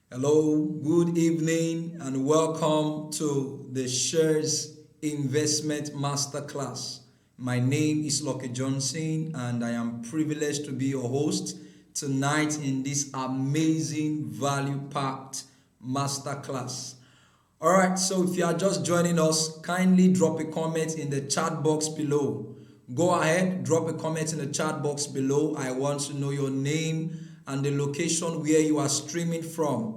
Hello, good evening, and welcome to the Shares Investment Masterclass. My name is Lucky Johnson, and I am privileged to be your host tonight in this amazing value packed masterclass. All right, so if you are just joining us, kindly drop a comment in the chat box below. Go ahead, drop a comment in the chat box below. I want to know your name and the location where you are streaming from.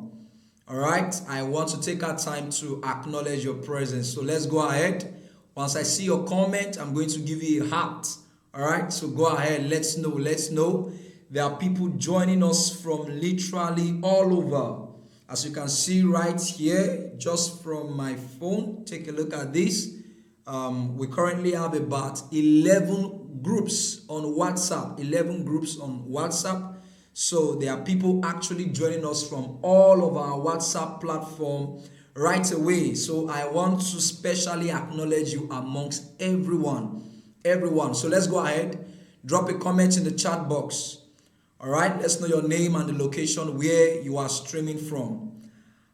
All right, I want to take our time to acknowledge your presence. So let's go ahead. Once I see your comment, I'm going to give you a heart. All right, so go ahead. Let's know. Let's know. There are people joining us from literally all over. As you can see right here, just from my phone, take a look at this. We currently have about 11 groups on WhatsApp. 11 groups on WhatsApp. So there are people actually joining us from all of our WhatsApp platform right away. So I want to specially acknowledge you amongst everyone. Everyone. So let's go ahead. Drop a comment in the chat box. All right. Let's know your name and the location where you are streaming from.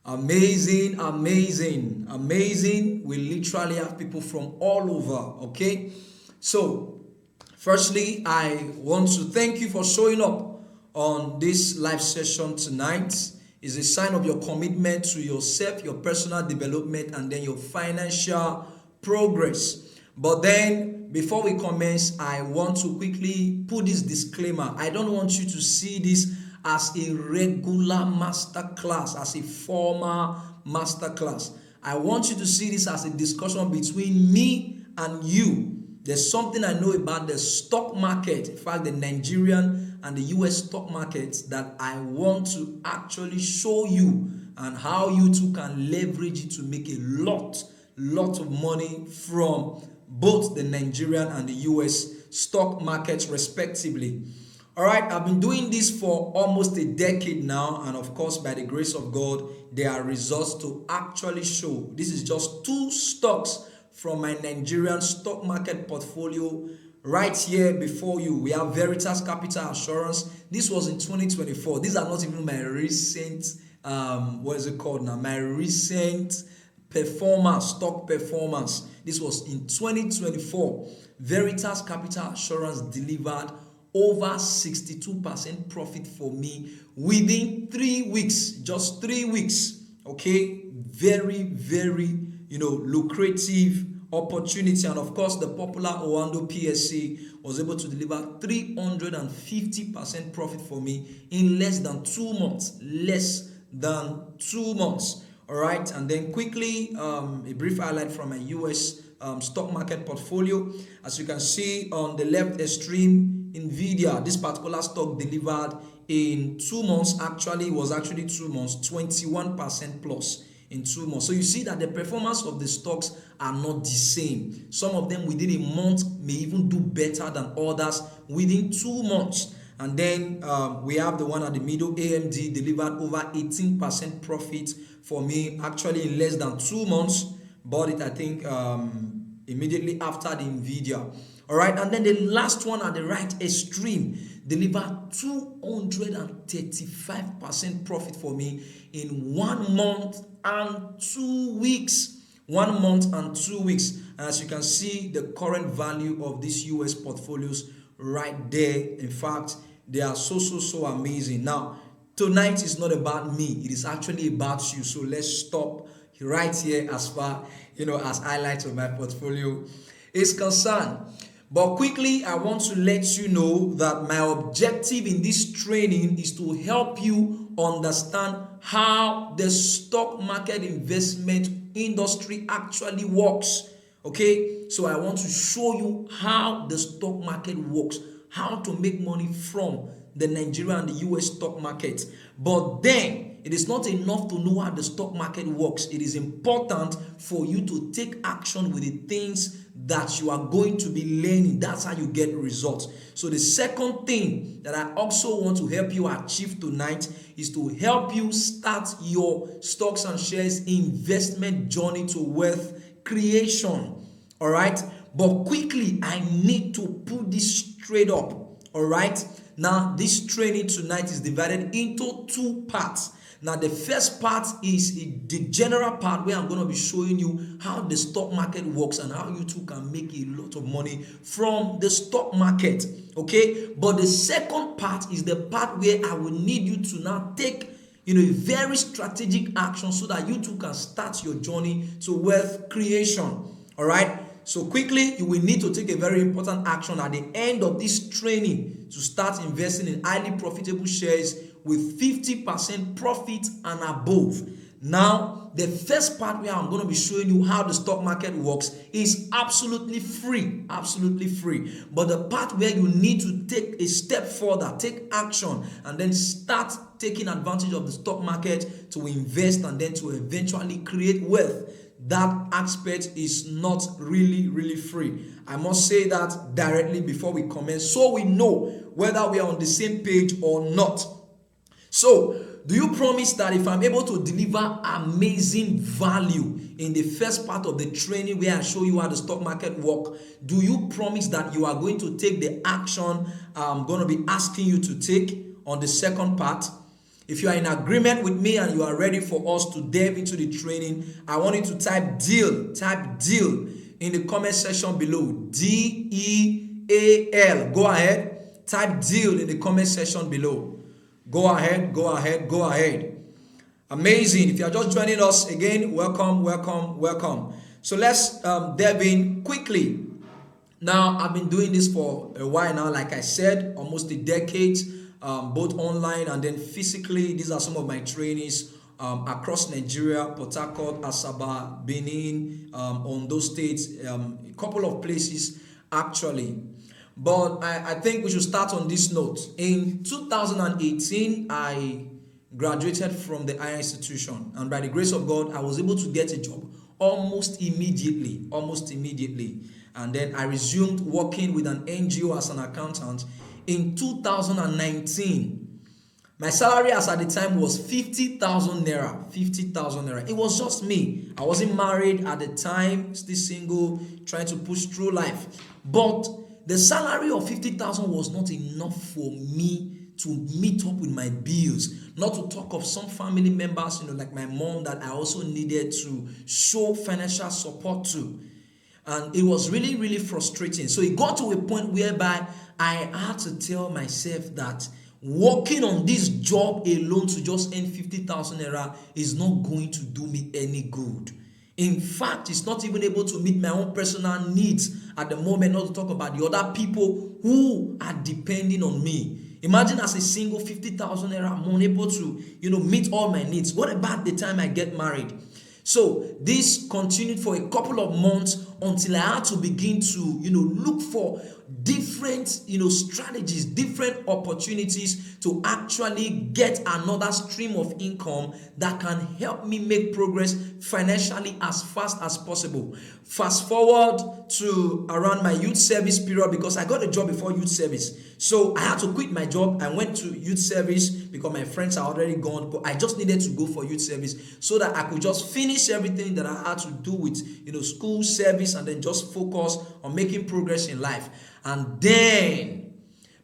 Amazing, amazing, amazing. We literally have people from all over. Okay. So firstly, I want to thank you for showing up on this live session tonight. Is a sign of your commitment to yourself, your personal development, and then your financial progress. But then, before we commence, I want to quickly put this disclaimer. I don't want you to see this as a regular masterclass, as a formal masterclass. I want you to see this as a discussion between me and you. There's something I know about the stock market, in fact, the Nigerian and the US stock markets, that I want to actually show you, and how you too can leverage it to make a lot of money from both the Nigerian and the US stock markets respectively. All right, I've been doing this for almost a decade now, and of course, by the grace of God, there are results to actually show. This is just two stocks from my Nigerian stock market portfolio right here before you. We have Veritas Capital Assurance. This was in 2024. These are not even my recent, what is it called now? My recent performance, stock performance. This was in 2024. Veritas Capital Assurance delivered over 62% profit for me within 3 weeks, just 3 weeks. Okay, very lucrative opportunity. And of course, the popular Owando PSC was able to deliver 350% profit for me in less than 2 months. All right, and then quickly a brief highlight from my US stock market portfolio. As you can see on the left extreme, Nvidia, this particular stock delivered in 2 months. Actually, it was actually 2 months, 21% plus in 2 months. So you see that the performance of the stocks are not the same. Some of them within a month may even do better than others within 2 months. And then we have the one at the middle, AMD, delivered over 18% profit for me, actually in less than 2 months. Bought it, I think, immediately after the Nvidia. All right, and then the last one at the right extreme delivered 235% profit for me in 1 month and 2 weeks. 1 month and 2 weeks. And as you can see, the current value of these US portfolios right there. In fact, they are so amazing. Now, tonight is not about me. It is actually about you. So let's stop right here as far, as highlights of my portfolio is concerned. But quickly, I want to let you know that my objective in this training is to help you understand how the stock market investment industry actually works. Okay, so I want to show you how the stock market works, how to make money from the Nigerian and the US stock market. But then it is not enough to know how the stock market works. It is important for you to take action with the things that you are going to be learning. That's how you get results. So the second thing that I also want to help you achieve tonight is to help you start your stocks and shares investment journey to wealth creation. All right, but quickly, I need to put this straight up. All right, Now, this training tonight is divided into two parts. Now, the first part is the general part where I'm going to be showing you how the stock market works and how you too can make a lot of money from the stock market. Okay, but the second part is the part where I will need you to now take a very strategic action so that you too can start your journey to wealth creation. All right. So quickly, you will need to take a very important action at the end of this training to start investing in highly profitable shares with 50% profit and above. Now, the first part where I'm going to be showing you how the stock market works is absolutely free, absolutely free. But the part where you need to take a step further, take action, and then start taking advantage of the stock market to invest and then to eventually create wealth, that aspect is not really free. I must say that directly before we commence so we know whether we are on the same page or not. So, do you promise that if I'm able to deliver amazing value in the first part of the training where I show you how the stock market works, do you promise that you are going to take the action I'm going to be asking you to take on the second part? If you are in agreement with me and you are ready for us to delve into the training, I want you to type deal in the comment section below. DEAL. Go ahead. Type deal in the comment section below. Go ahead. Amazing. If you are just joining us again, welcome. So let's delve in quickly. Now, I've been doing this for a while now, like I said, almost a decade. Both online and then physically. These are some of my trainees across Nigeria, Port Harcourt, Asaba, Benin, Ondo States, a couple of places actually. But I think we should start on this note. In 2018, I graduated from the higher institution, and by the grace of God, I was able to get a job almost immediately. And then I resumed working with an NGO as an accountant. In 2019, my salary as at the time was 50,000 naira. It was just me. I wasn't married at the time, still single, trying to push through life. But the salary of 50,000 was not enough for me to meet up with my bills. Not to talk of some family members, like my mom, that I also needed to show financial support to. And it was really frustrating. So it got to a point whereby I had to tell myself that working on this job alone to just earn 50,000 naira is not going to do me any good. In fact, it's not even able to meet my own personal needs at the moment, not to talk about the other people who are depending on me. Imagine as a single 50,000 naira, I'm unable to, meet all my needs. What about the time I get married? So this continued for a couple of months until I had to begin to, look for different, strategies, different opportunities to actually get another stream of income that can help me make progress financially as fast as possible. Fast forward to around my youth service period, because I got a job before youth service. So I had to quit my job. I went to youth service because my friends are already gone, but I just needed to go for youth service so that I could just finish everything that I had to do with, school service, and then just focus on making progress in life. And then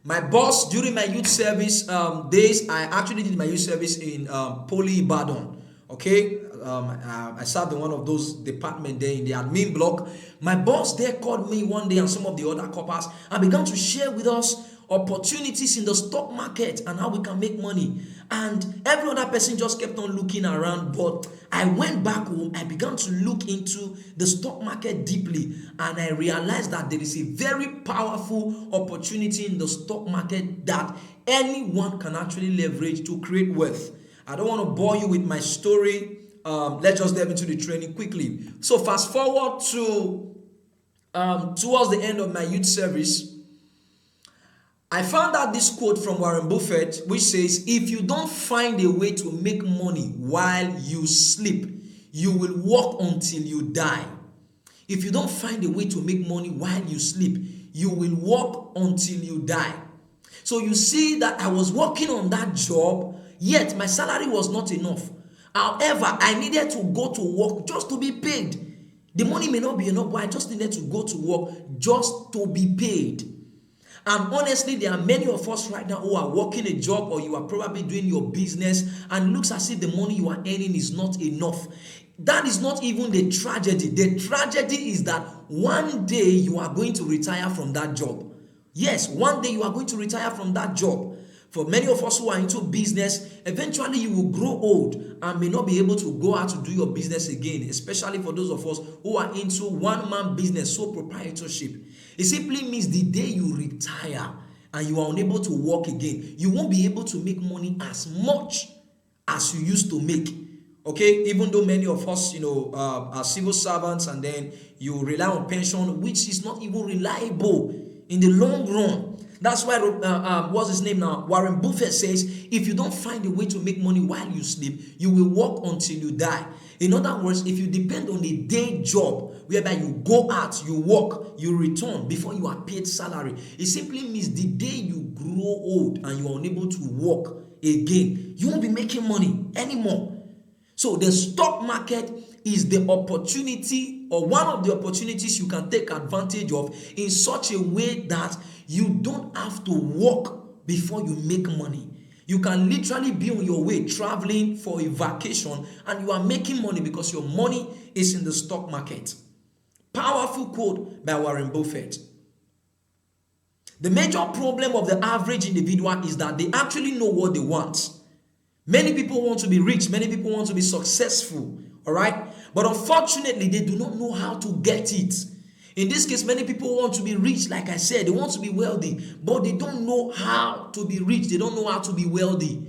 my boss, during my youth service days, I actually did my youth service in Poly Ibadan. Okay, I served in one of those departments there in the admin block. My boss there called me one day and some of the other coppers and began to share with us opportunities in the stock market and how we can make money. And every other person just kept on looking around. But I went back home, I began to look into the stock market deeply, and I realized that there is a very powerful opportunity in the stock market that anyone can actually leverage to create wealth. I don't want to bore you with my story. Let's just delve into the training quickly. So fast forward to towards the end of my youth service, I found out this quote from Warren Buffett, which says, if you don't find a way to make money while you sleep, you will work until you die. If you don't find a way to make money while you sleep, you will work until you die. So you see that I was working on that job, yet my salary was not enough. However, I needed to go to work just to be paid. The money may not be enough, but I just needed to go to work just to be paid. And honestly, there are many of us right now who are working a job, or you are probably doing your business, and it looks as if the money you are earning is not enough. That is not even the tragedy. The tragedy is that one day you are going to retire from that job. Yes, one day you are going to retire from that job. For many of us who are into business, eventually you will grow old and may not be able to go out to do your business again, especially for those of us who are into one-man business, sole proprietorship. It simply means the day you retire and you are unable to work again, you won't be able to make money as much as you used to make. Okay, even though many of us, are civil servants, and then you rely on pension, which is not even reliable in the long run. That's why, what's his name now? Warren Buffett says, if you don't find a way to make money while you sleep, you will work until you die. In other words, if you depend on a day job whereby you go out, you work, you return before you are paid salary, it simply means the day you grow old and you are unable to work again, you won't be making money anymore. So the stock market is the opportunity, or one of the opportunities you can take advantage of in such a way that you don't have to work before you make money. You can literally be on your way traveling for a vacation and you are making money because your money is in the stock market. Powerful quote by Warren Buffett. The major problem of the average individual is that they actually know what they want. Many people want to be rich. Many people want to be successful. All right. But unfortunately, they do not know how to get it. In this case, many people want to be rich. Like I said, they want to be wealthy, but they don't know how to be rich. They don't know how to be wealthy.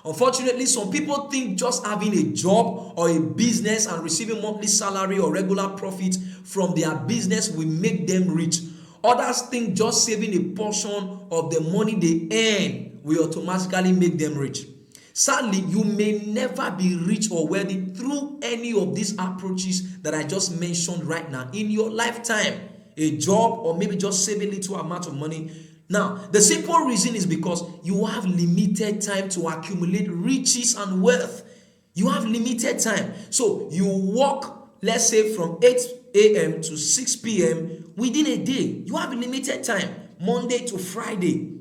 Unfortunately, some people think just having a job or a business and receiving monthly salary or regular profit from their business will make them rich. Others think just saving a portion of the money they earn will automatically make them rich. Sadly, you may never be rich or wealthy through any of these approaches that I just mentioned right now in your lifetime. A job, or maybe just saving a little amount of money. Now, the simple reason is because you have limited time to accumulate riches and wealth. You have limited time. So you work, let's say, from 8 a.m. to 6 p.m. within a day. You have a limited time, Monday to Friday,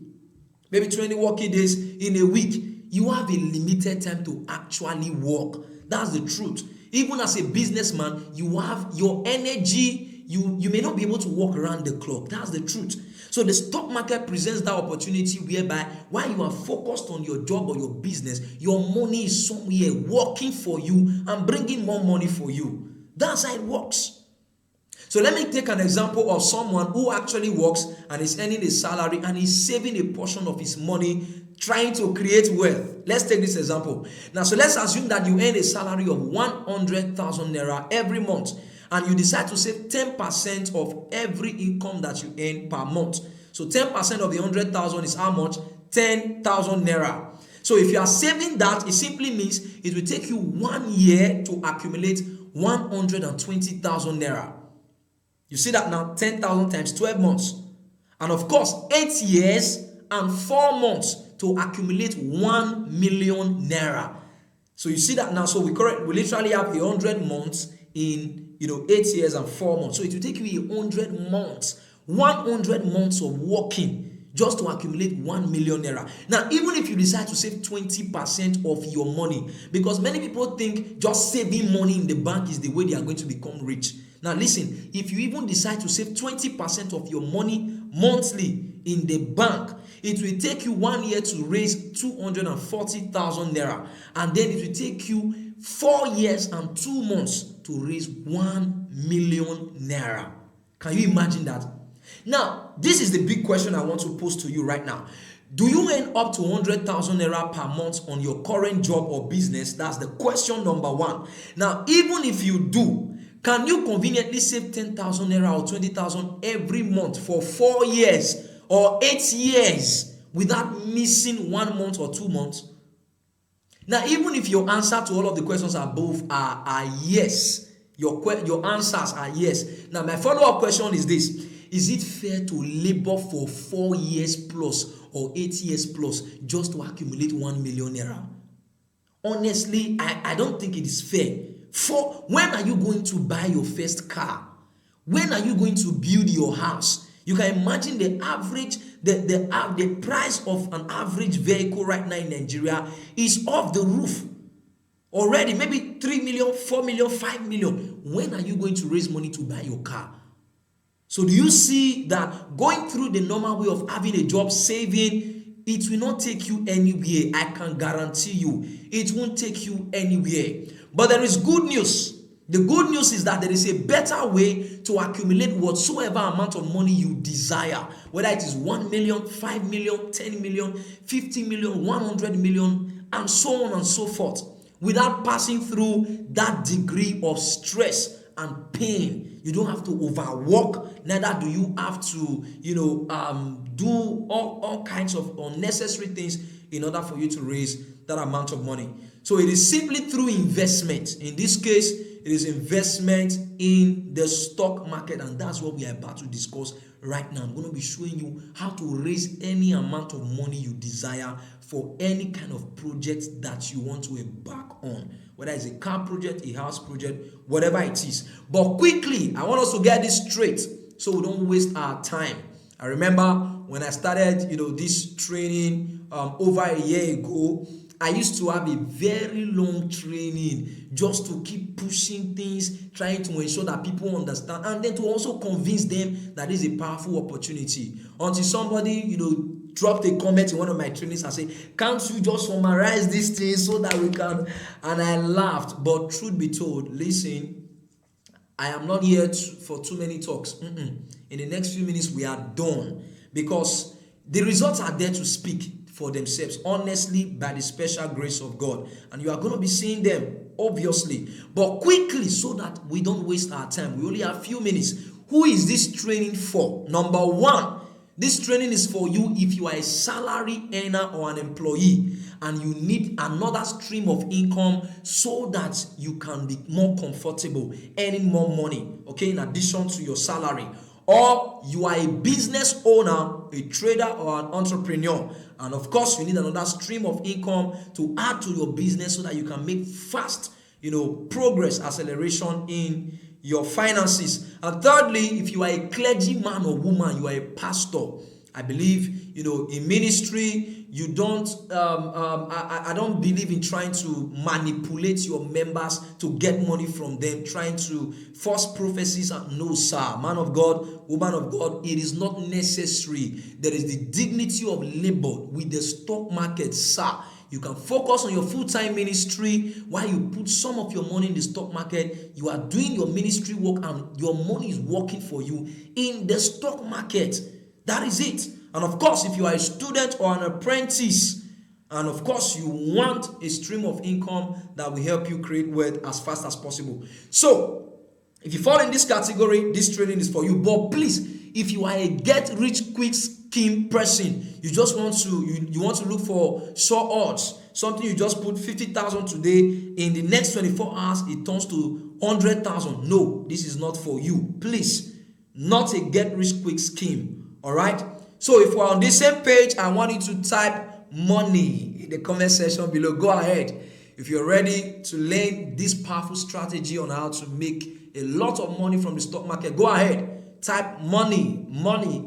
maybe 20 working days in a week. You have a limited time to actually work. That's the truth. Even as a businessman, you have your energy. You may not be able to walk around the clock. That's the truth. So the stock market presents that opportunity whereby while you are focused on your job or your business, your money is somewhere working for you and bringing more money for you. That's how it works. So let me take an example of someone who actually works and is earning a salary and is saving a portion of his money trying to create wealth. Let's take this example. Now, so let's assume that you earn a salary of 100,000 naira every month and you decide to save 10% of every income that you earn per month. So 10% of the 100,000 is how much? 10,000 naira. So if you are saving that, it simply means it will take you 1 year to accumulate 120,000 naira. You see that now? 10,000 times 12 months. And of course, 8 years and 4 months to accumulate 1 million naira. So you see that now? So we literally have 100 months in 8 years and 4 months. So it will take you 100 months, 100 months of working just to accumulate 1 million naira. Now, even if you decide to save 20% of your money, because many people think just saving money in the bank is the way they are going to become rich. Now listen, if you even decide to save 20% of your money monthly in the bank, it will take you 1 year to raise 240,000 naira, and then it will take you 4 years and 2 months to raise 1 million naira. Can you imagine that? Now, this is the big question I want to pose to you right now. Do you earn up to 100,000 naira per month on your current job or business? That's the question number one. Now, even if you do, can you conveniently save 10,000 naira or 20,000 every month for 4 years or 8 years without missing 1 month or 2 months? Now, even if your answer to all of the questions above are yes, your answers are yes. Now, my follow-up question is this. Is it fair to labor for 4 years plus or 8 years plus just to accumulate 1 million naira? Honestly, I don't think it is fair. When are you going to buy your first car? When are you going to build your house? You can imagine the average, the price of an average vehicle right now in Nigeria is off the roof already. Maybe 3 million, 4 million, 5 million. When are you going to raise money to buy your car? So do you see that going through the normal way of having a job, saving, it will not take you anywhere? I can guarantee you, it won't take you anywhere. But there is good news. The good news is that there is a better way to accumulate whatsoever amount of money you desire, whether it is 1 million, 5 million, 10 million, 50 million, 100 million, and so on and so forth, without passing through that degree of stress and pain. You don't have to overwork, neither do you have to, do all kinds of unnecessary things in order for you to raise that amount of money. So it is simply through investment. In this case, it is investment in the stock market, and that's what we are about to discuss right now. I'm going to be showing you how to raise any amount of money you desire for any kind of project that you want to embark on, whether it's a car project, a house project, whatever it is. But quickly, I want us to get this straight so we don't waste our time. I remember when I started, this training over a year ago, I used to have a very long training just to keep pushing things, trying to ensure that people understand, and then to also convince them that this is a powerful opportunity. Until somebody, dropped a comment in one of my trainings and said, "Can't you just summarize these things so that we can?" And I laughed. But truth be told, listen, I am not here for too many talks. In the next few minutes, we are done, because the results are there to speak for themselves, honestly, by the special grace of God. And you are going to be seeing them, obviously. But quickly, so that we don't waste our time, we only have a few minutes. Who is this training for? Number one, this training is for you if you are a salary earner or an employee and you need another stream of income so that you can be more comfortable earning more money, okay, in addition to your salary. Or you are a business owner, a trader, or an entrepreneur, and of course you need another stream of income to add to your business so that you can make fast, progress, acceleration in your finances. And thirdly, if you are a clergyman or woman, you are a pastor. I believe, in ministry, you don't, I don't believe in trying to manipulate your members to get money from them, trying to force prophecies. No, sir. Man of God, woman of God, it is not necessary. There is the dignity of labor with the stock market, sir. You can focus on your full-time ministry while you put some of your money in the stock market. You are doing your ministry work and your money is working for you in the stock market. That is it. And of course, if you are a student or an apprentice, and of course you want a stream of income that will help you create wealth as fast as possible. So, if you fall in this category, this training is for you. But please, if you are a get-rich-quick scheme person, you just want to you want to look for sure odds, something you just put 50,000 today, in the next 24 hours it turns to 100,000. No, this is not for you. Please, not a get-rich-quick scheme. All right. So if we're on the same page, I want you to type money in the comment section below. Go ahead. If you're ready to learn this powerful strategy on how to make a lot of money from the stock market, go ahead. Type money, money,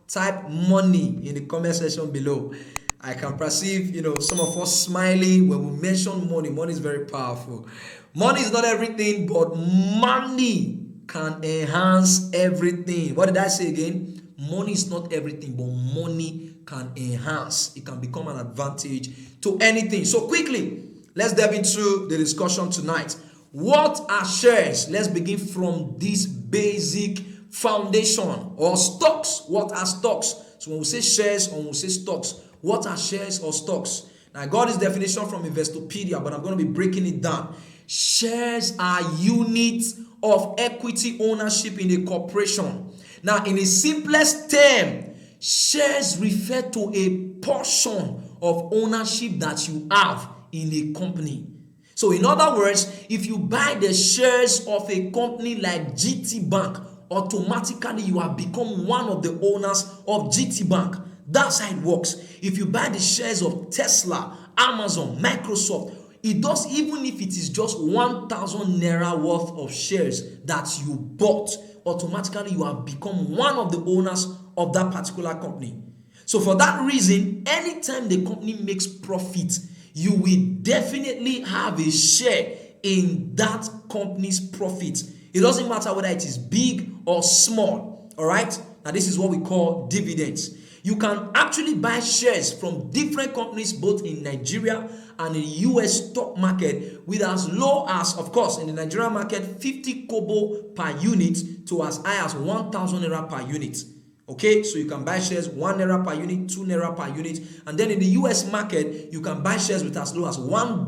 type money in the comment section below. I can perceive, some of us smiling when we mention money. Money is very powerful. Money is not everything, but money can enhance everything. What did I say again? Money is not everything, but money can enhance. It can become an advantage to anything. So quickly, let's dive into the discussion tonight. What are shares? Let's begin from this basic foundation. Or stocks. What are stocks? So when we say shares or when we say stocks, what are shares or stocks? Now I got this definition from Investopedia, but I'm going to be breaking it down. Shares are units of equity ownership in a corporation. Now, in the simplest term, shares refer to a portion of ownership that you have in a company. So, in other words, if you buy the shares of a company like GT Bank, automatically you have become one of the owners of GT Bank. That's how it works. If you buy the shares of Tesla, Amazon, Microsoft, it does, even if it is just 1,000 naira worth of shares that you bought, automatically you have become one of the owners of that particular company. So for that reason, anytime the company makes profit, you will definitely have a share in that company's profit. It doesn't matter whether it is big or small. All right. Now this is what we call dividends. You can actually buy shares from different companies both in Nigeria and in the US stock market with as low as, of course, in the Nigerian market, 50 kobo per unit to as high as 1,000 naira per unit. Okay, so you can buy shares 1 naira per unit, 2 naira per unit, and then in the US market, you can buy shares with as low as $1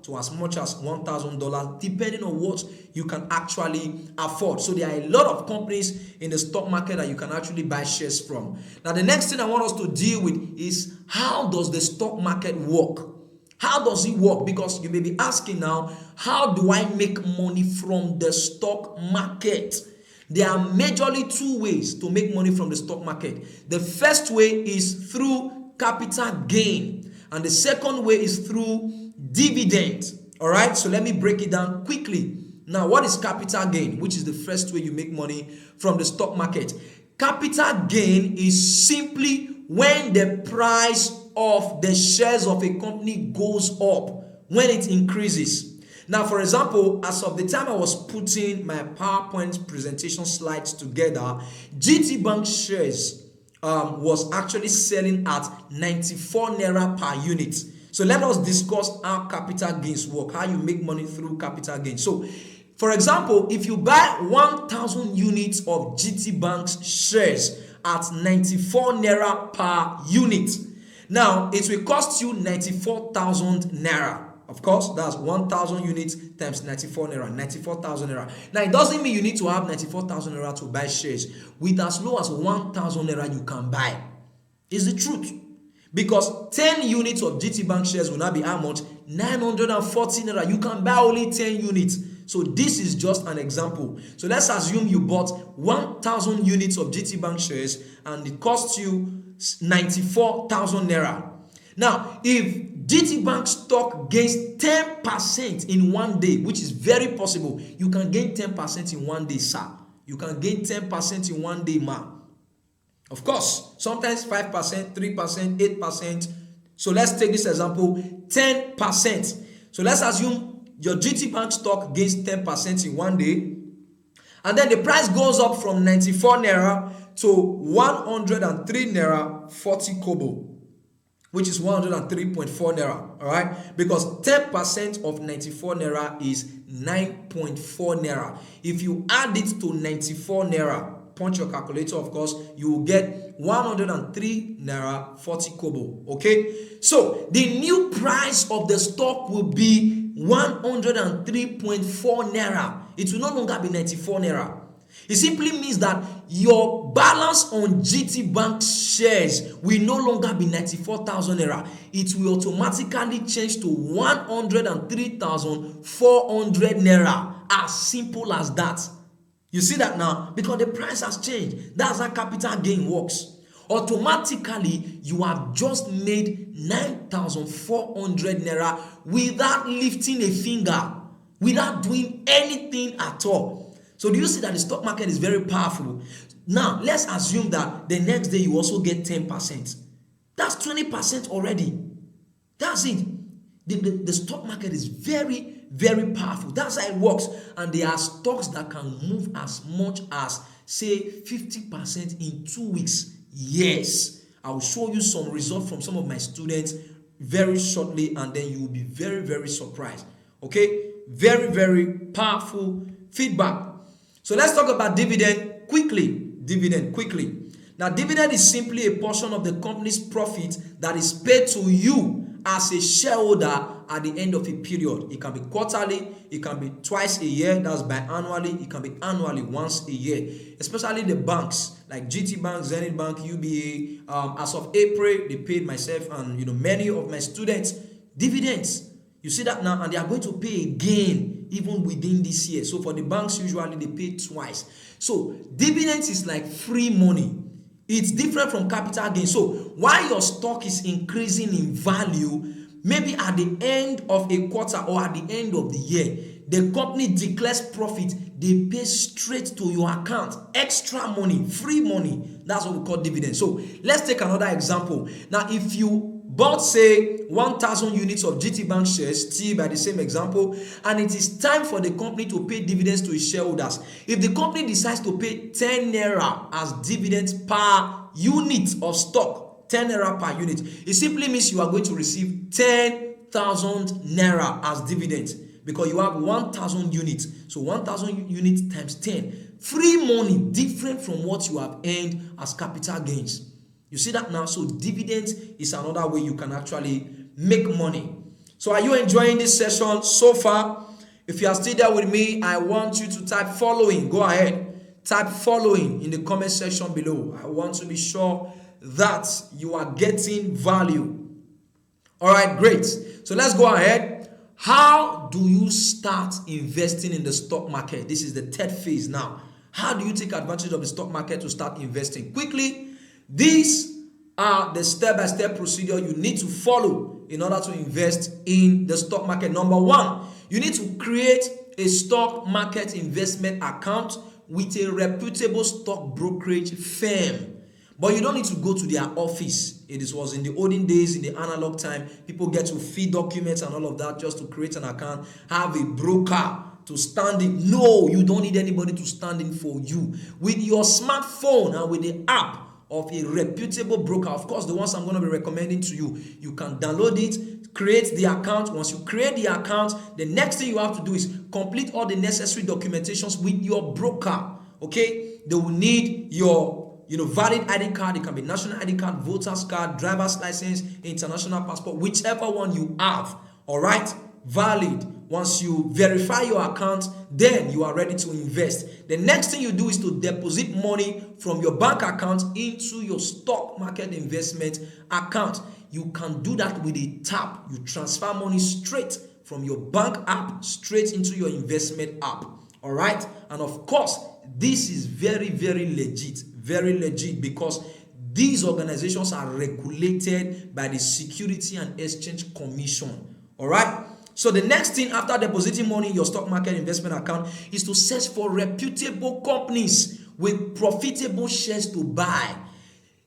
to as much as $1,000, depending on what you can actually afford. So there are a lot of companies in the stock market that you can actually buy shares from. Now, the next thing I want us to deal with is, how does the stock market work? How does it work? Because you may be asking now, how do I make money from the stock market? There are majorly two ways to make money from the stock market. The first way is through capital gain, and the second way is through dividend. All right, so let me break it down quickly. Now, what is capital gain, which is the first way you make money from the stock market? Capital gain is simply when the price of the shares of a company goes up, when it increases. Now, for example, as of the time I was putting my PowerPoint presentation slides together, GT Bank shares was actually selling at 94 naira per unit. So let us discuss how capital gains work, how you make money through capital gains. So, for example, if you buy 1,000 units of GT Bank's shares at 94 naira per unit, now it will cost you 94,000 naira. Of course, that's 1,000 units times 94 naira, 94,000 naira. Now, it doesn't mean you need to have 94,000 naira to buy shares. With as low as 1,000 naira, you can buy. It's the truth. Because 10 units of GT Bank shares will now be how much? 940 naira. You can buy only 10 units. So this is just an example. So let's assume you bought 1,000 units of GT Bank shares and it cost you 94,000 naira. Now, if GT Bank stock gains 10% in one day, which is very possible, you can gain 10% in one day, sir. You can gain 10% in one day, ma. Of course, sometimes 5%, 3%, 8%. So let's take this example, 10%. So let's assume your GT Bank stock gains 10% in one day, and then the price goes up from 94 naira to 103 naira 40 kobo, which is 103.4 naira, all right? Because 10% of 94 naira is 9.4 naira. If you add it to 94 naira, punch your calculator, of course, you will get 103 naira 40 kobo, okay? So the new price of the stock will be 103.4 naira. It will no longer be 94 naira. It simply means that your balance on GT Bank shares will no longer be 94,000 naira. It will automatically change to 103,400 naira. As simple as that. You see that now? Because the price has changed. That's how capital gain works. Automatically, you have just made 9,400 naira without lifting a finger, without doing anything at all. So do you see that the stock market is very powerful? Now, let's assume that the next day you also get 10%. That's 20% already. That's it. The stock market is very, very powerful. That's how it works. And there are stocks that can move as much as, say, 50% in 2 weeks. Yes. I will show you some results from some of my students very shortly, and then you will be very, very surprised. Okay? Very, very powerful feedback. So let's talk about dividend quickly. Now, dividend is simply a portion of the company's profit that is paid to you as a shareholder at the end of a period. It can be quarterly, it can be twice a year, that's biannually, it can be annually, once a year. Especially the banks like GT Bank, Zenith Bank, UBA. As of April, they paid myself and many of my students dividends. You see that now, and they are going to pay again even within this year. So for the banks, usually they pay twice. So dividends is like free money. It's different from capital gain. So while your stock is increasing in value, maybe at the end of a quarter or at the end of the year, the company declares profit, they pay straight to your account. Extra money, free money. That's what we call dividends. So let's take another example. Now, if you bought, say, 1,000 units of GT Bank shares, still by the same example, and it is time for the company to pay dividends to its shareholders. If the company decides to pay 10 naira as dividends per unit of stock, 10 naira per unit, it simply means you are going to receive 10,000 naira as dividends, because you have 1,000 units. So 1,000 units times 10. Free money, different from what you have earned as capital gains. You see that now? So dividends is another way you can actually make money. So are you enjoying this session so far? If you are still there with me, I want you to type following. Go ahead. Type following in the comment section below. I want to be sure that you are getting value. All right, great. So let's go ahead. How do you start investing in the stock market? This is the third phase now. How do you take advantage of the stock market to start investing? Quickly, these are the step-by-step procedure you need to follow in order to invest in the stock market. Number one, you need to create a stock market investment account with a reputable stock brokerage firm. But you don't need to go to their office. It was in the olden days, in the analog time, people get to feed documents and all of that just to create an account, have a broker to stand in. No, you don't need anybody to stand in for you. With your smartphone and with the app of a reputable broker, of course, the ones I'm going to be recommending to you, you can download it, create the account. Once you create the account, the next thing you have to do is complete all the necessary documentations with your broker. Okay, they will need your valid ID card. It can be national ID card, voter's card, driver's license, international passport, whichever one you have. All right, valid. Once you verify your account, then you are ready to invest. The next thing you do is to deposit money from your bank account into your stock market investment account. You can do that with a tap. You transfer money straight from your bank app straight into your investment app. All right, and of course, this is very, very legit, because these organizations are regulated by the Security and Exchange Commission. All right. So the next thing after depositing money in your stock market investment account is to search for reputable companies with profitable shares to buy.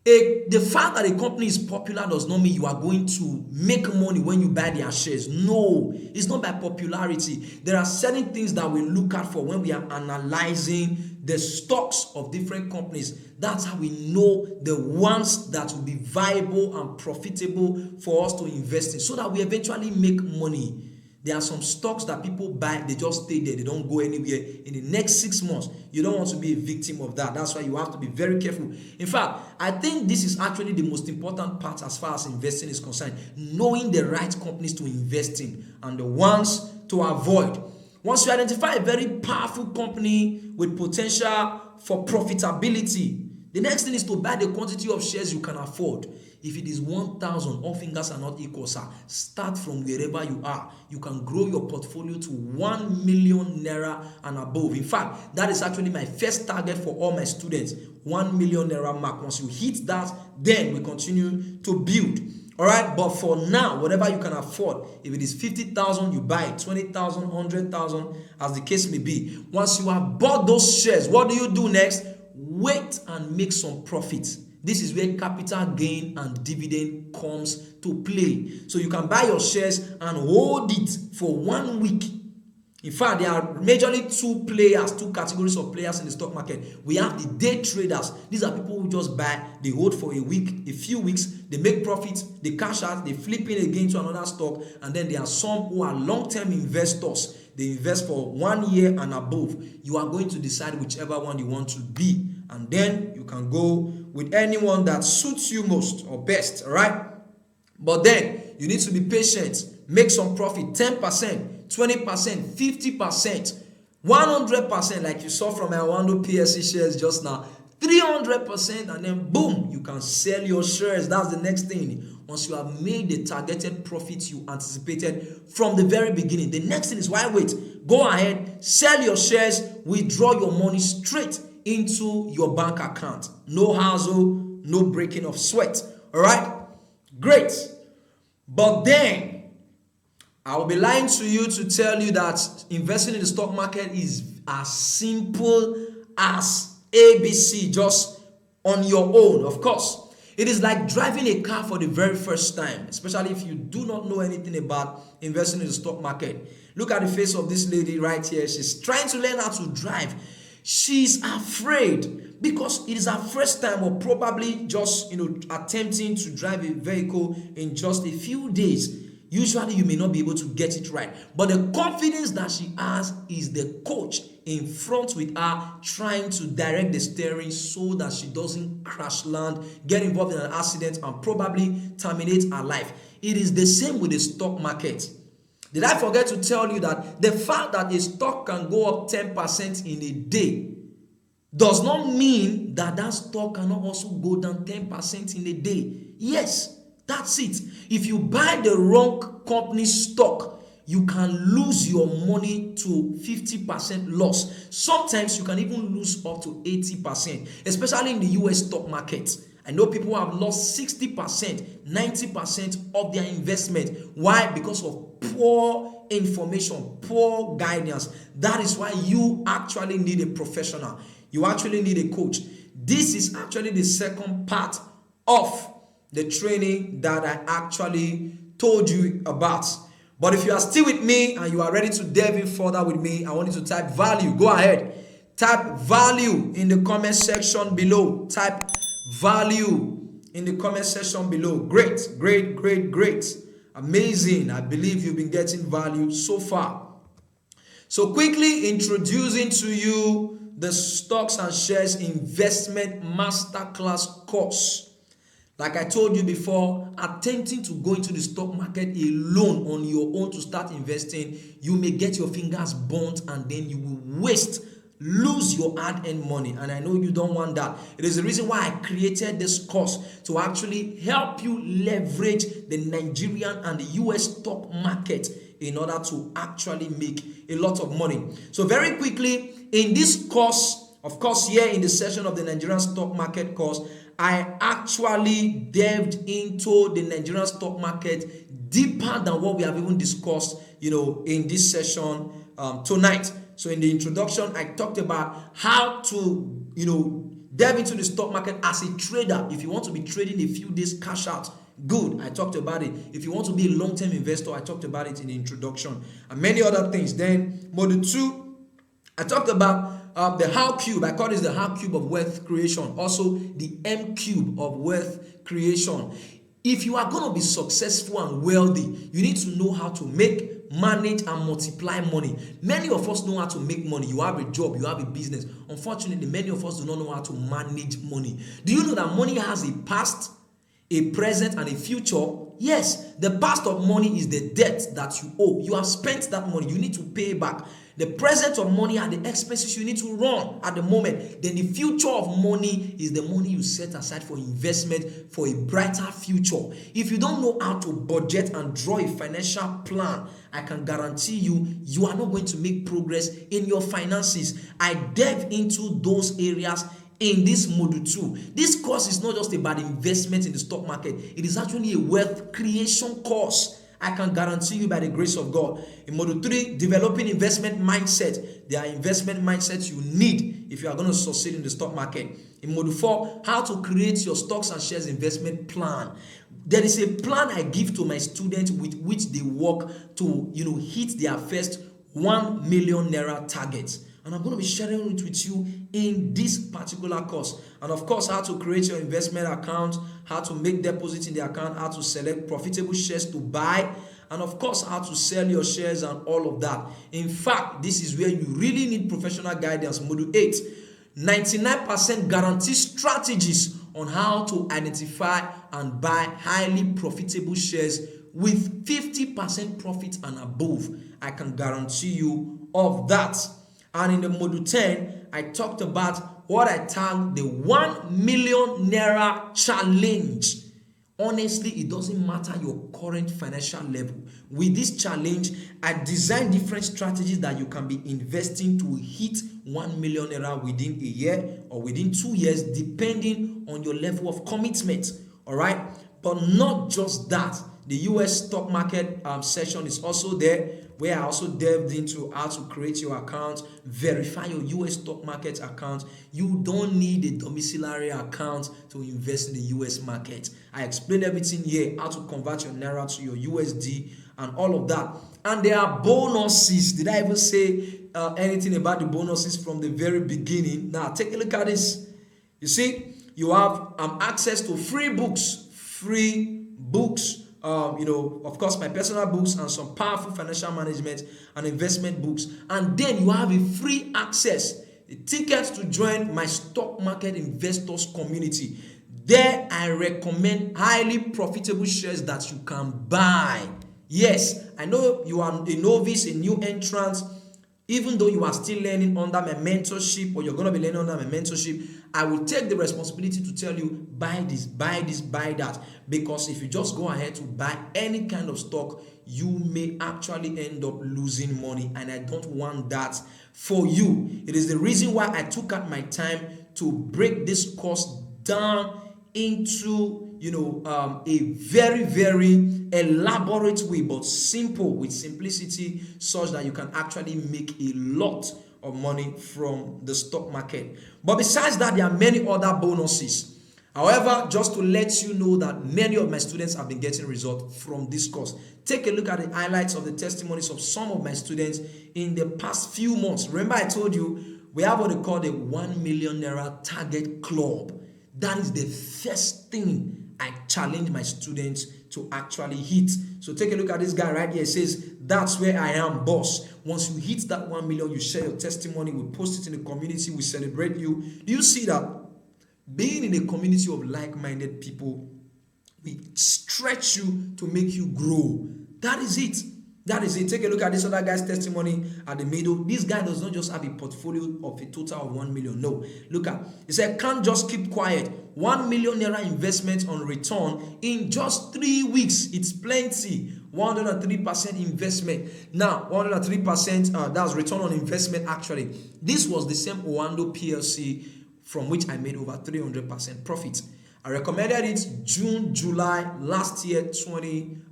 The fact that a company is popular does not mean you are going to make money when you buy their shares. No, it's not by popularity. There are certain things that we look out for when we are analyzing the stocks of different companies. That's how we know the ones that will be viable and profitable for us to invest in, so that we eventually make money. There are some stocks that people buy, they just stay there, they don't go anywhere. In the next 6 months, you don't want to be a victim of that. That's why you have to be very careful. In fact, I think this is actually the most important part as far as investing is concerned. Knowing the right companies to invest in and the ones to avoid. Once you identify a very powerful company with potential for profitability, the next thing is to buy the quantity of shares you can afford. If it is 1,000, all fingers are not equal, sir. Start from wherever you are. You can grow your portfolio to 1 million naira and above. In fact, that is actually my first target for all my students. 1 million naira mark. Once you hit that, then we continue to build. All right, but for now, whatever you can afford, if it is 50,000, you buy it, 20,000, 100,000, as the case may be. Once you have bought those shares, what do you do next? Wait and make some profit. This is where capital gain and dividend comes to play. So you can buy your shares and hold it for 1 week. In fact, there are majorly two categories of players in the stock market. We have the day traders. These are people who just buy, they hold for a week, a few weeks, they make profits, they cash out, they flip in again to another stock. And then there are some who are long-term investors. They invest for 1 year and above. You are going to decide whichever one you want to be. And then you can go with anyone that suits you most or best, all right? But then you need to be patient, make some profit, 10%, 20%, 50%, 100%, like you saw from my Wando PSC shares just now, 300%, and then boom, you can sell your shares. That's the next thing. Once you have made the targeted profit you anticipated from the very beginning, the next thing is, why wait? Go ahead, sell your shares, withdraw your money straight into your bank account. No hassle, no breaking of sweat. All right, great. But then I will be lying to you to tell you that investing in the stock market is as simple as ABC, just on your own. Of course, it is like driving a car for the very first time, especially if you do not know anything about investing in the stock market. Look at the face of this lady right here. She's trying to learn how to drive. She's afraid because it is her first time, or probably just attempting to drive a vehicle in just a few days. Usually you may not be able to get it right, but the confidence that she has is the coach in front with her trying to direct the steering so that she doesn't crash land, get involved in an accident, and probably terminate her life. It is the same with the stock market. Did I forget to tell you that the fact that a stock can go up 10% in a day does not mean that that stock cannot also go down 10% in a day? Yes, that's it. If you buy the wrong company stock, you can lose your money to 50% loss. Sometimes you can even lose up to 80%, especially in the US stock market. I know people have lost 60%, 90% of their investment. Why? Because of poor information, poor guidance. That is why you actually need a professional. You actually need a coach. This is actually the second part of the training that I actually told you about. But if you are still with me and you are ready to delve in further with me, I want you to type value. Go ahead. Type value in the comment section below. Type value in the comment section below. Great, great, great, great. Amazing. I believe you've been getting value so far. So quickly introducing to you the Stocks and Shares Investment Masterclass course. Like I told you before, attempting to go into the stock market alone on your own to start investing, you may get your fingers burnt and then you will lose your hard-earned money. And I know you don't want that. It is the reason why I created this course, to actually help you leverage the Nigerian and the US stock market in order to actually make a lot of money. So very quickly, in this course, of course, here in the session of the Nigerian stock market course, I actually delved into the Nigerian stock market deeper than what we have even discussed, in this session tonight. So in the introduction, I talked about how to, delve into the stock market as a trader. If you want to be trading a few days cash out, good, I talked about it. If you want to be a long-term investor, I talked about it in the introduction, and many other things. Then module 2, I talked about the how cube. I call this the how cube of wealth creation. Also the M cube of wealth creation. If you are going to be successful and wealthy, you need to know how to make, manage, and multiply money. Many of us know how to make money. You have a job, you have a business. Unfortunately, many of us do not know how to manage money. Do you know that money has a past, a present, and a future? Yes, the past of money is the debt that you owe. You have spent that money, you need to pay back. The present of money are the expenses you need to run at the moment. Then the future of money is the money you set aside for investment for a brighter future. If you don't know how to budget and draw a financial plan, I can guarantee you are not going to make progress in your finances. I delve into those areas in this module 2. This course is not just about investment in the stock market. It is actually a wealth creation course. I can guarantee you by the grace of God. In module 3, developing investment mindset. There are investment mindsets you need if you are going to succeed in the stock market. In module 4, how to create your stocks and shares investment plan. There is a plan I give to my students with which they work to, hit their first 1 million naira target. And I'm going to be sharing it with you in this particular course. And of course, how to create your investment account, how to make deposits in the account, how to select profitable shares to buy, and of course, how to sell your shares and all of that. In fact, this is where you really need professional guidance. Module 8, 99% guarantee strategies on how to identify and buy highly profitable shares with 50% profit and above. I can guarantee you of that. And in the module 10, I talked about what I tagged the 1 million naira challenge. Honestly, it doesn't matter your current financial level. With this challenge, I designed different strategies that you can be investing to hit 1 million naira within a year or within 2 years, depending on your level of commitment. All right. But not just that. The US stock market session is also there, where I also delved into how to create your account, verify your US stock market account. You don't need a domiciliary account to invest in the US market. I explained everything here, how to convert your Naira to your USD and all of that. And there are bonuses. Did I even say anything about the bonuses from the very beginning? Now, take a look at this. You see, you have access to free books, of course, my personal books and some powerful financial management and investment books. And then you have a free access, a ticket to join my stock market investors community. There, I recommend highly profitable shares that you can buy. Yes, I know you are a novice, a new entrant. Even though you are still learning under my mentorship, or you're going to be learning under my mentorship, I will take the responsibility to tell you, buy this, buy this, buy that. Because if you just go ahead to buy any kind of stock, you may actually end up losing money. And I don't want that for you. It is the reason why I took out my time to break this course down into a very, very elaborate way, but simple, with simplicity, such that you can actually make a lot of money from the stock market. But besides that, there are many other bonuses. However, just to let you know that many of my students have been getting results from this course. Take a look at the highlights of the testimonies of some of my students in the past few months. Remember, I told you we have what they call the 1 million Naira target club. That is the first thing I challenge my students to actually hit. So take a look at this guy right here. It says, that's where I am, boss. Once you hit that 1 million, you share your testimony, we post it in the community, we celebrate you. Do you see that? Being in a community of like-minded people, we stretch you to make you grow. That is it. That is it. Take a look at this other guy's testimony at the middle. This guy does not just have a portfolio of a total of 1 million. No. Look at. He said, can't just keep quiet. 1 million Naira investment on return in just 3 weeks. It's plenty. 103% investment. Now, 103%, that's return on investment actually. This was the same Owando PLC from which I made over 300% profit. I recommended it June, July last year, June,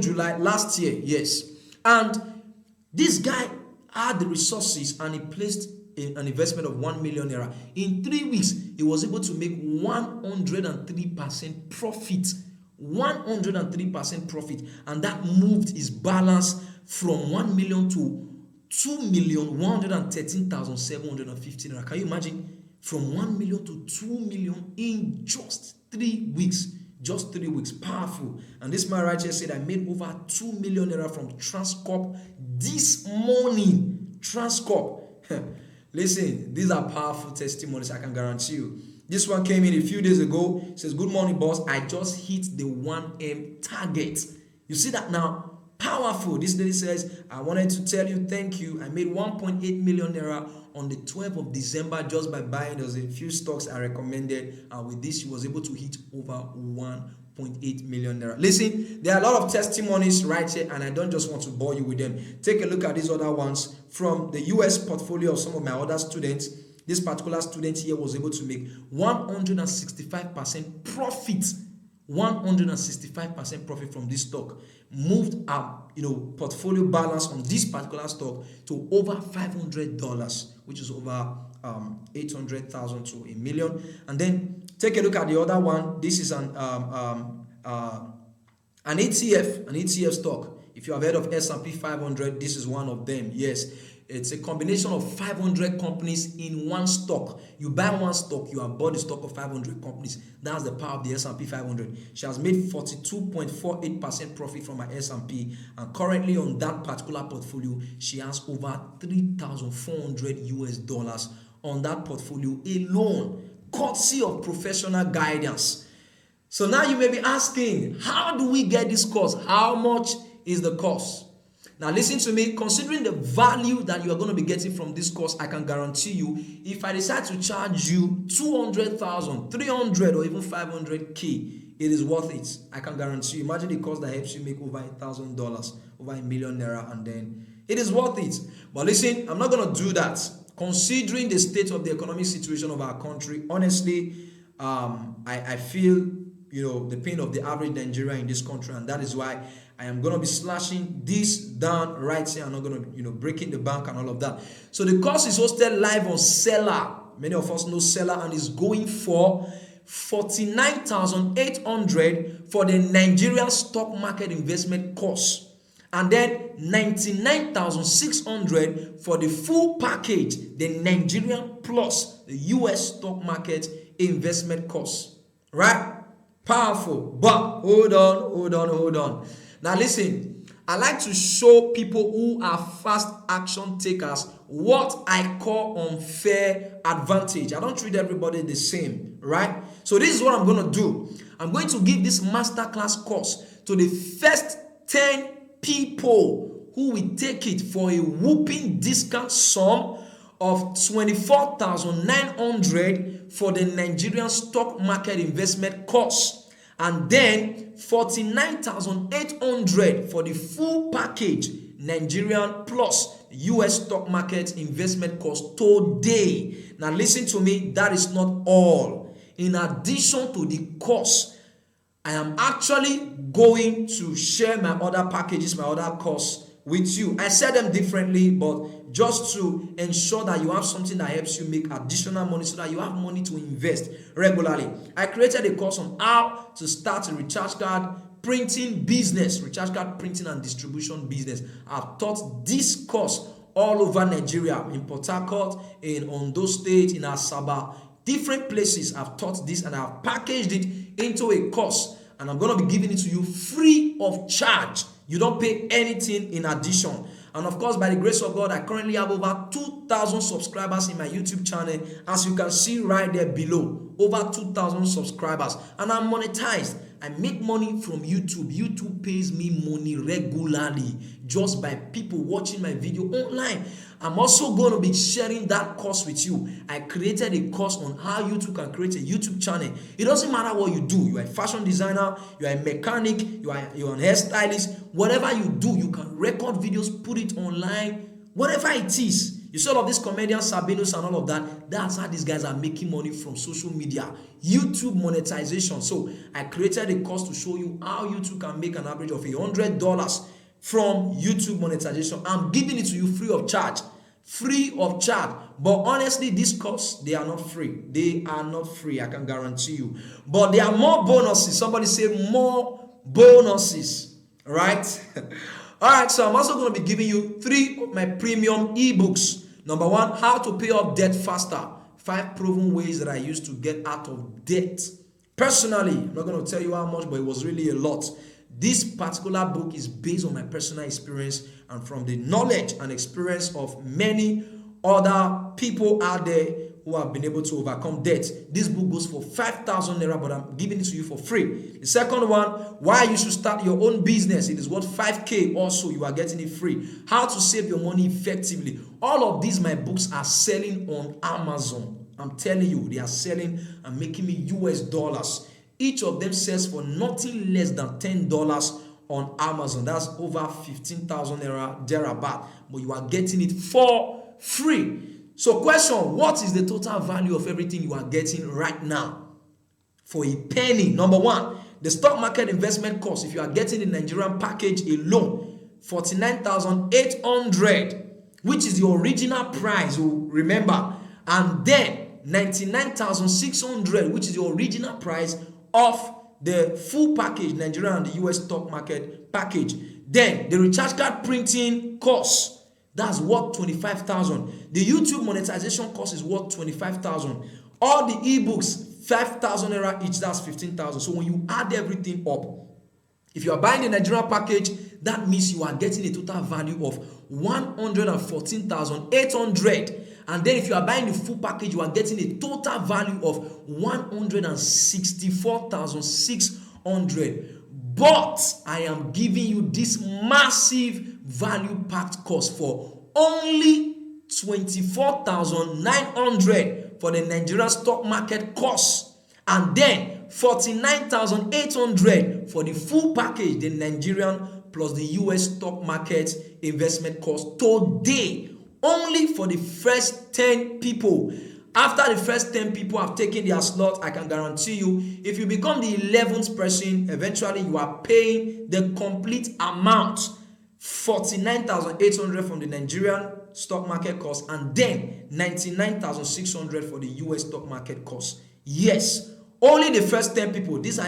July last year, yes. And this guy had the resources and he placed an investment of 1 million Naira. In 3 weeks, he was able to make 103% profit. 103% profit. And that moved his balance from 1 million to 2,113,750 Naira. Can you imagine? From 1 million to 2 million in just 3 weeks. Just 3 weeks. Powerful. And this man right here said, I made over 2 million Naira from Transcorp this morning. Transcorp. Listen, these are powerful testimonies, I can guarantee you. This one came in a few days ago. It says, good morning, boss. I just hit the 1M target. You see that now? Powerful. This lady says, I wanted to tell you thank you. I made 1.8 million Naira on the 12th of December just by buying. There was a few stocks I recommended. And with this, she was able to hit over 1.8 million Naira. Listen, there are a lot of testimonies right here, and I don't just want to bore you with them. Take a look at these other ones from the US portfolio of some of my other students. This particular student here was able to make 165% profit. 165% profit from this stock. Moved up, portfolio balance on this particular stock to over $500, which is over 800,000 to a million. And then take a look at the other one. This is an ETF stock. If you have heard of S&P 500, this is one of them. Yes. It's a combination of 500 companies in one stock. You buy one stock, you have bought the stock of 500 companies. That's the power of the S&P 500. She has made 42.48% profit from her S&P, and currently on that particular portfolio, she has over $3,400 on that portfolio alone, courtesy of professional guidance. So now you may be asking, how do we get this course? How much is the course? Now listen to me, considering the value that you are going to be getting from this course, I can guarantee you, if I decide to charge you 200,000, 300 or even 500K, it is worth it. I can guarantee you. Imagine the course that helps you make over $1,000, over $1 million Naira, and then it is worth it. But listen, I'm not going to do that. Considering the state of the economic situation of our country, honestly, I feel the pain of the average Nigerian in this country, and that is why I am going to be slashing this down right here. I'm not going to, breaking the bank and all of that. So the course is hosted live on Seller. Many of us know Seller, and is going for 49,800 for the Nigerian stock market investment course, and then 99,600 for the full package, the Nigerian plus the US stock market investment course. Right? Powerful. But hold on. Now listen, I like to show people who are fast action takers what I call unfair advantage. I don't treat everybody the same, right? So this is what I'm going to do. I'm going to give this masterclass course to the first 10 people who will take it for a whooping discount sum of 24,900 for the Nigerian stock market investment course, and then 49,800 for the full package, Nigerian plus US stock market investment course today. Now listen to me, that is not all. In addition to the course, I am actually going to share my other packages, my other course with you. I said them differently, but just to ensure that you have something that helps you make additional money so that you have money to invest regularly. I created a course on how to start a recharge card printing business, recharge card printing and distribution business. I've taught this course all over Nigeria, in Port Harcourt, in Ondo State, in Asaba, different places. I've taught this and I've packaged it into a course, and I'm going to be giving it to you free of charge. You don't pay anything in addition. And of course, by the grace of God, I currently have over 2,000 subscribers in my YouTube channel. As you can see right there below, over 2,000 subscribers. And I'm monetized. I make money from YouTube. YouTube pays me money regularly just by people watching my video online. I'm also going to be sharing that course with you. I created a course on how you too can create a YouTube channel. It doesn't matter what you do. You are a fashion designer, you are a mechanic, you're an hairstylist. Whatever you do, you can record videos, put it online, whatever it is. You saw all of these comedians, Sabinos and all of that. That's how these guys are making money from social media, YouTube monetization. So I created a course to show you how YouTube can make an average of $100 from YouTube monetization. I'm giving it to you free of charge. Free of charge. But honestly, this course, they are not free. They are not free, I can guarantee you. But there are more bonuses. Somebody say more bonuses. Right? Alright, so I'm also going to be giving you 3 of my premium ebooks. Number 1, how to pay off debt faster. 5 proven ways that I used to get out of debt. Personally, I'm not going to tell you how much, but it was really a lot. This particular book is based on my personal experience and from the knowledge and experience of many other people out there who have been able to overcome debt. This book goes for 5,000 naira, but I'm giving it to you for free. The second one, why you should start your own business. It is worth 5K also. You are getting it free. How to save your money effectively. All of these, my books are selling on Amazon. I'm telling you, they are selling and making me US dollars. Each of them sells for nothing less than $10 on Amazon. That's over 15,000 naira thereabout. But you are getting it for free. So question, what is the total value of everything you are getting right now? For a penny. Number 1, the stock market investment course. If you are getting the Nigerian package alone, 49,800, which is the original price, remember. And then 99,600, which is the original price of the full package, Nigeria and the US stock market package. Then the recharge card printing course, that's worth 25,000. The YouTube monetization course is worth 25,000. All the ebooks, 5,000 naira each, that's 15,000. So when you add everything up, if you are buying the Nigerian package, that means you are getting a total value of 114,800. And then if you are buying the full package, you are getting a total value of 164,600. But I am giving you this massive value-packed course for only 24,900 for the Nigerian stock market course, and then 49,800 for the full package, the Nigerian plus the US stock market investment course today. Only for the first 10 people. After the first 10 people have taken their slot, I can guarantee you, if you become the 11th person, eventually you are paying the complete amount, 49,800 from the Nigerian stock market course, and then 99,600 for the US stock market course. Yes, only the first 10 people. These are,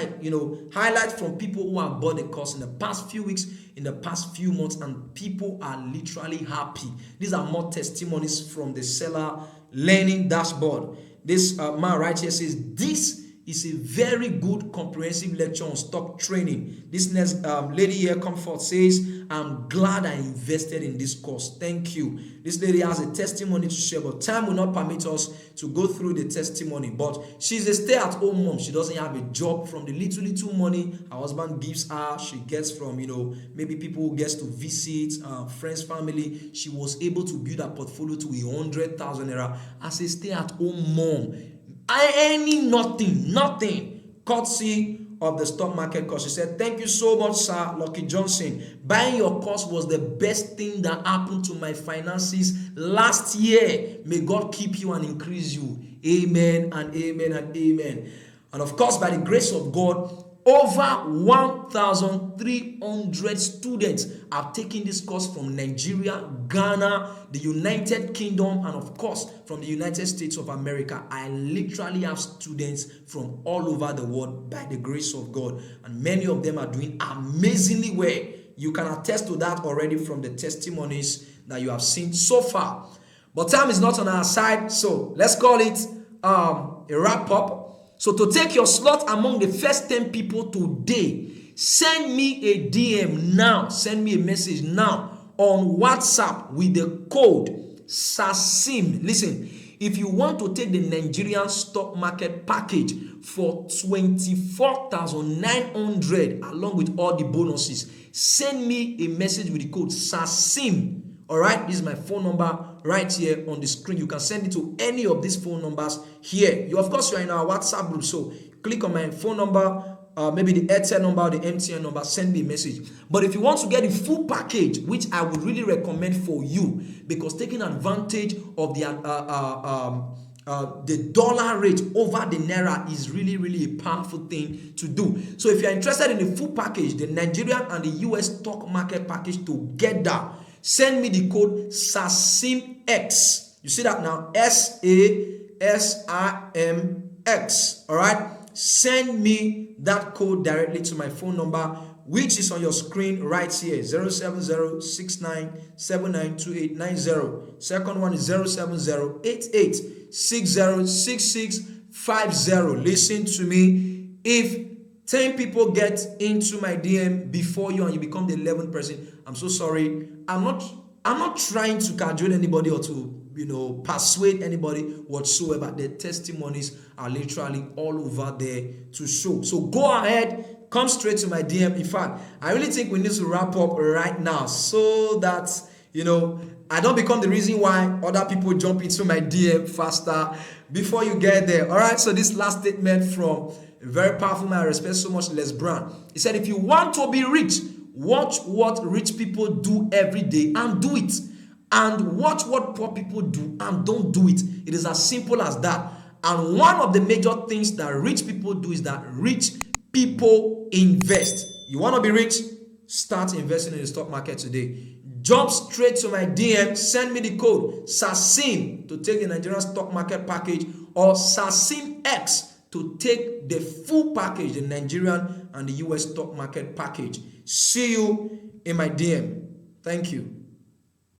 highlights from people who have bought the course in the past few weeks, in the past few months, and people are literally happy. These are more testimonies from the seller learning dashboard. This man right here says, this is a very good comprehensive lecture on stock trading. This next lady here, Comfort, says, I'm glad I invested in this course. Thank you. This lady has a testimony to share, but time will not permit us to go through the testimony. But she's a stay-at-home mom. She doesn't have a job. From the little money her husband gives her, she gets from, maybe people who gets to visit, friends, family. She was able to build a portfolio to 100,000 naira as a stay-at-home mom. Nothing, courtesy of the stock market course. She said, thank you so much, Sir Lucky Johnson. Buying your course was the best thing that happened to my finances last year. May God keep you and increase you. Amen and amen and amen. And of course, by the grace of God, over 1,300 students have taken this course from Nigeria, Ghana, the United Kingdom, and of course from the United States of America. I literally have students from all over the world by the grace of God, and many of them are doing amazingly well. You can attest to that already from the testimonies that you have seen so far. But time is not on our side, so let's call it a wrap up. So to take your slot among the first 10 people today, send me a DM now. Send me a message now on WhatsApp with the code SASIM. Listen, if you want to take the Nigerian stock market package for 24,900 along with all the bonuses, send me a message with the code SASIM. All right, this is my phone number right here on the screen. You can send it to any of these phone numbers here. Of course, you are in our WhatsApp group, so click on my phone number, maybe the Airtel number, the MTN number, send me a message. But if you want to get the full package, which I would really recommend for you, because taking advantage of the dollar rate over the naira is really a powerful thing to do. So if you're interested in the full package, the Nigerian and the US stock market package together, send me the code SASIMX. You see that now? SASIMX. All right? Send me that code directly to my phone number, which is on your screen right here, 07069792890. Second one is 07088606650. Listen to me. If 10 people get into my DM before you and you become the 11th person, I'm so sorry. I'm not trying to cajole anybody or to persuade anybody whatsoever. The testimonies are literally all over there to show. So go ahead, come straight to my DM. In fact, I really think we need to wrap up right now so that I don't become the reason why other people jump into my DM faster before you get there. All right, so this last statement from a very powerful man I respect so much, Les Brown. He said, if you want to be rich, watch what rich people do every day and do it. And watch what poor people do and don't do it. It is as simple as that. And one of the major things that rich people do is that rich people invest. You want to be rich? Start investing in the stock market today. Jump straight to my DM. Send me the code SASIM to take the Nigerian stock market package, or SASIMX to take the full package, the Nigerian and the US stock market package. See you in my DM. Thank you.